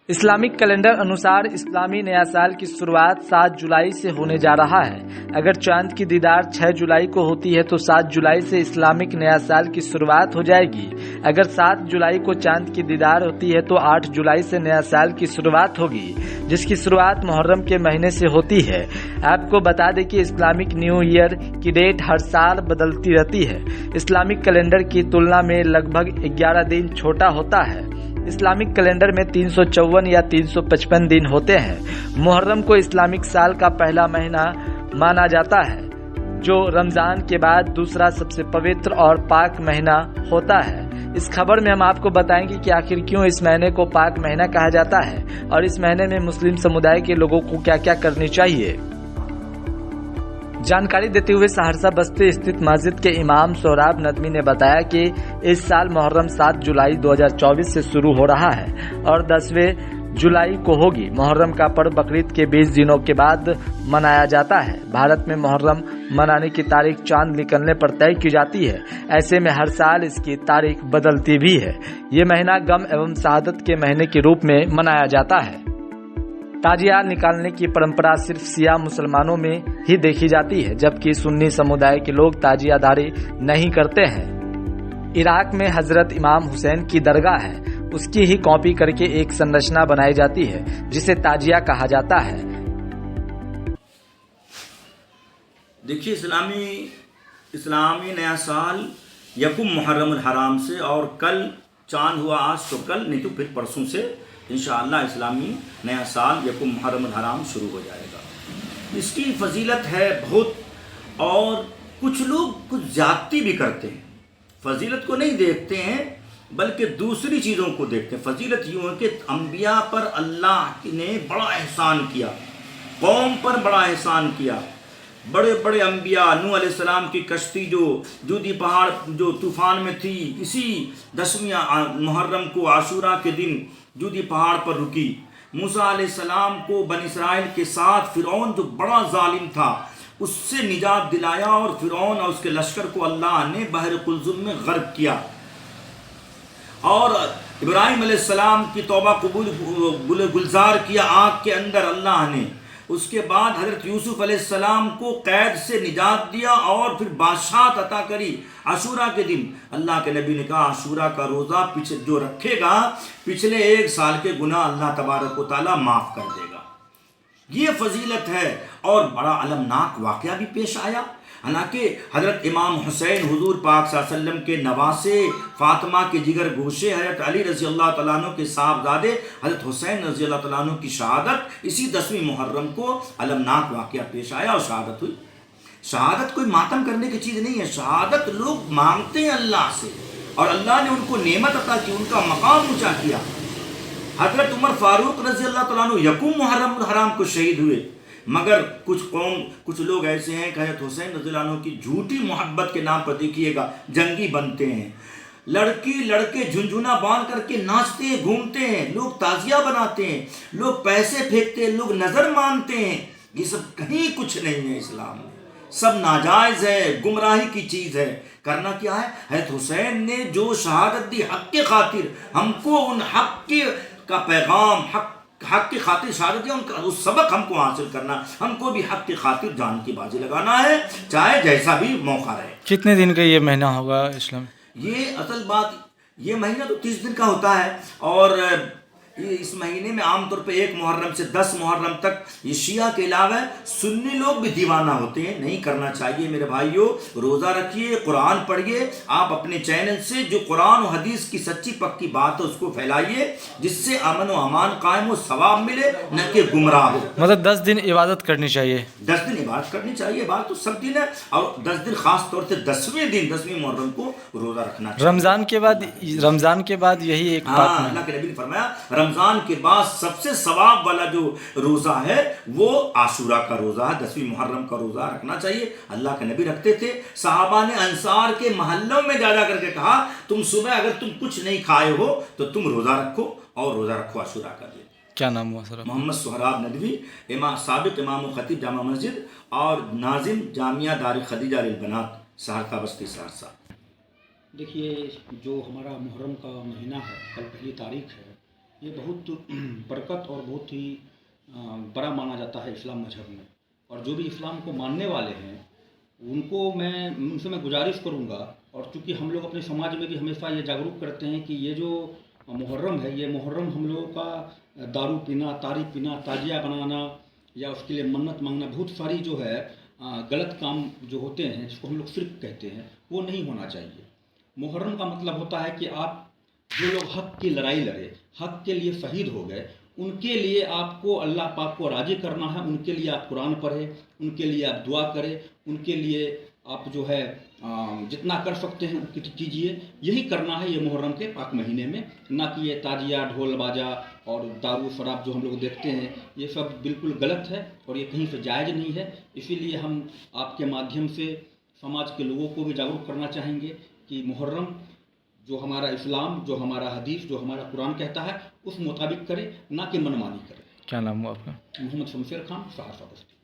Islamic calendar انوسار اسلامی نیا سال کی شروعات 7 جولائی سے ہونے جا رہا ہے۔ اگر چاند کی دیدار 6 جولائی کو ہوتی ہے تو 7 جولائی سے اسلامک نیا سال کی شروعات ہو جائے گی۔ اگر 7 جولائی کو چاند کی دیدار ہوتی ہے تو 8 جولائی سے نیا سال کی شروعات ہوگی، جس کی شروعات محرم کے مہینے سے ہوتی ہے۔ آپ کو بتا دیں کہ اسلامک نیو ایئر کی ڈیٹ ہر سال بدلتی رہتی ہے۔ اسلامک کیلنڈر کی تلنا میں لگ بھگ 11 دن چھوٹا ہوتا ہے۔ اسلامک کیلنڈر میں 354 یا 355 دن ہوتے ہیں۔ محرم کو اسلامک سال کا پہلا مہینہ مانا جاتا ہے، جو رمضان کے بعد دوسرا سب سے پوتر اور پاک مہینہ ہوتا ہے۔ اس خبر میں ہم آپ کو بتائیں گے کہ آخر کیوں اس مہینے کو پاک مہینہ کہا جاتا ہے اور اس مہینے میں مسلم سمودائے کے لوگوں کو کیا کیا کرنی چاہیے۔ جانکاری دیتے ہوئے سہرسہ بستی استھت مسجد کے امام سہراب ندوی نے بتایا کہ اس سال محرم 7 جولائی 2024 سے شروع ہو رہا ہے اور 10ویں جولائی کو ہوگی۔ محرم کا پرو بقرعید کے 20 دنوں کے بعد منایا جاتا ہے۔ بھارت میں محرم منانے کی تاریخ چاند نکلنے پر طے کی جاتی ہے۔ ایسے میں ہر سال اس کی تاریخ بدلتی بھی ہے۔ یہ مہینہ غم ایوم شہادت کے مہینے کے روپ میں منایا جاتا ہے۔ تازیہ نکالنے کی پرمپرا صرف سیاہ مسلمانوں میں ہی دیکھی جاتی ہے، جبکہ سنی سمودائے کے لوگ تازیہ داری نہیں کرتے ہیں۔ عراق میں حضرت امام حسین کی درگاہ ہے، اس کی ہی کاپی کر کے ایک سنرچنا بنائی جاتی ہے جسے تازیہ کہا جاتا ہے۔ دیکھیے اسلامی نیا سال یکم محرم الحرام سے، اور کل چاند ہوا آج تو کل نہیں تو پھر پرسوں سے انشاءاللہ اسلامی نیا سال یکم محرم الحرام شروع ہو جائے گا۔ اس کی فضیلت ہے بہت، اور کچھ لوگ کچھ زیادتی بھی کرتے ہیں، فضیلت کو نہیں دیکھتے ہیں بلکہ دوسری چیزوں کو دیکھتے ہیں۔ فضیلت یوں ہے کہ انبیاء پر اللہ نے بڑا احسان کیا، قوم پر بڑا احسان کیا۔ بڑے بڑے انبیاء، نوح علیہ السلام کی کشتی جو جودی پہاڑ جو طوفان میں تھی، اسی 10ویں محرم کو عاشوراء کے دن جودی پہاڑ پر رکی۔ موسیٰ علیہ السلام کو بنی اسرائیل کے ساتھ فرعون جو بڑا ظالم تھا اس سے نجات دلایا، اور فرعون اور اس کے لشکر کو اللہ نے بحر قلزم میں غرق کیا۔ اور ابراہیم علیہ السلام کی توبہ قبول گلزار کیا آگ کے اندر اللہ نے۔ اس کے بعد حضرت یوسف علیہ السلام کو قید سے نجات دیا اور پھر بادشاہت عطا کری۔ عاشوراء کے دن اللہ کے نبی نے کہا عاشوراء کا روزہ جو رکھے گا پچھلے 1 سال کے گناہ اللہ تبارک و تعالیٰ معاف کر دے گا۔ یہ فضیلت ہے، اور بڑا المناک واقعہ بھی پیش آیا۔ حالانکہ حضرت امام حسین حضور پاک صلی اللہ علیہ وسلم کے نواسے، فاطمہ کے جگر گوشے، حضرت علی رضی اللہ تعالیٰ عنہ کے صاحبزادے حضرت حسین رضی اللہ تعالیٰ عنہ کی شہادت اسی 10ویں محرم کو المناک واقعہ پیش آیا اور شہادت ہوئی۔ شہادت کوئی ماتم کرنے کی چیز نہیں ہے، شہادت لوگ مانگتے ہیں اللہ سے، اور اللہ نے ان کو نعمت عطا کی، ان کا مقام اونچا کیا۔ حضرت عمر فاروق رضی اللہ تعالیٰ عنہ یکم محرم الحرام کو شہید ہوئے، مگر کچھ لوگ ایسے ہیں کہ حضرت حسین رضی اللہ عنہ کی جھوٹی محبت کے نام پر دیکھیے گا جنگی بنتے ہیں، لڑکے جھنجھنا باندھ کر کے ناچتے ہیں، گھومتے ہیں، لوگ تازیہ بناتے ہیں، لوگ پیسے پھینکتے ہیں، لوگ نظر مانتے ہیں۔ یہ سب کہیں کچھ نہیں ہے اسلام میں، سب ناجائز ہے، گمراہی کی چیز ہے۔ کرنا کیا ہے؟ حضرت حسین نے جو شہادت دی حق کے خاطر، ہم کو ان حق کا پیغام، حق کی خاطر شہادت دیا، ان کا اس سبق ہم کو حاصل کرنا، ہم کو بھی حق کی خاطر جان کی بازی لگانا ہے، چاہے جیسا بھی موقع رہے۔ کتنے دن کا یہ مہینہ ہوگا اسلام؟ یہ اصل بات، یہ مہینہ تو 30 دن کا ہوتا ہے، اور اس مہینے میں عام طور پہ 1 محرم سے 10 محرم تک یہ شیعہ کے علاوہ سنی لوگ بھی دیوانہ ہوتے ہیں۔ نہیں کرنا چاہیے میرے بھائیوں، روزہ رکھیے، قرآن پڑھیے، آپ اپنے چینل سے جو قرآن و حدیث کی سچی پکی بات ہے اس کو پھیلائیے، جس سے امن و امان قائم ہو، ثواب ملے، نہ کہ گمراہ ہو۔ مطلب 10 دن عبادت کرنی چاہیے؟ 10 دن عبادت کرنی چاہیے، بات تو سب دن ہے، اور 10 دن خاص طور سے 10ویں محرم کو روزہ رکھنا چاہیے۔ رمضان کے بعد یہی ایک بات اللہ کے نبی نے فرمایا رمضان کے بعد سب سے ثواب والا جو روزہ ہے وہ عاشوراء کا روزہ ہے، 10ویں محرم کا روزہ رکھنا چاہیے۔ اللہ کے نبی رکھتے تھے، صحابہ نے انصار کے محلوں میں جا کر کے کہا تم صبح اگر تم کچھ نہیں کھائے ہو تو تم روزہ رکھو، اور روزہ رکھو عاشوراء کا دن۔ کیا نام ہوا سر؟ محمد سہراب ندوی، سابق امام و خطیب جامع مسجد اور ناظم جامعہ دار خدیجہ للبنات، سہرسہ بستی سہرسہ۔ دیکھیے جو ہمارا محرم کا مہینہ ہے، کل 1 تاریخ ہے، یہ بہت برکت اور بہت ہی بڑا مانا جاتا ہے اسلام مذہب میں، اور جو بھی اسلام کو ماننے والے ہیں ان سے میں گزارش کروں گا، اور چونکہ ہم لوگ اپنے سماج میں بھی ہمیشہ یہ جاگروک کرتے ہیں کہ یہ جو محرم ہے، یہ محرم ہم لوگوں کا دارو پینا، تاری پینا، تاجیہ بنانا یا اس کے لیے منت مانگنا، بہت ساری جو ہے غلط کام جو ہوتے ہیں جس کو ہم لوگ شرک کہتے ہیں، وہ نہیں ہونا چاہیے۔ محرم کا مطلب ہوتا ہے کہ آپ جو لوگ حق کی لڑائی لڑے، حق کے لیے شہید ہو گئے، ان کے لیے آپ کو اللہ پاک کو راضی کرنا ہے، ان کے لیے آپ قرآن پڑھیں، ان کے لیے آپ دعا کریں، ان کے لیے آپ جو ہے جتنا کر سکتے ہیں کیجیے۔ یہی کرنا ہے یہ محرم کے پاک مہینے میں، نہ کہ یہ تاجیہ، ڈھول باجا اور دارو شراب جو ہم لوگ دیکھتے ہیں، یہ سب بالکل غلط ہے اور یہ کہیں سے جائز نہیں ہے۔ اسی لیے ہم آپ کے مادھیم سے سماج کے لوگوں کو بھی جاگروک کرنا چاہیں گے کہ محرم جو ہمارا اسلام، جو ہمارا حدیث، جو ہمارا قرآن کہتا ہے اس مطابق کرے، نہ کہ من مانی کرے۔ کیا نام ہوا آپ کا؟ محمد شمشیر خان، سہرسہ بستی۔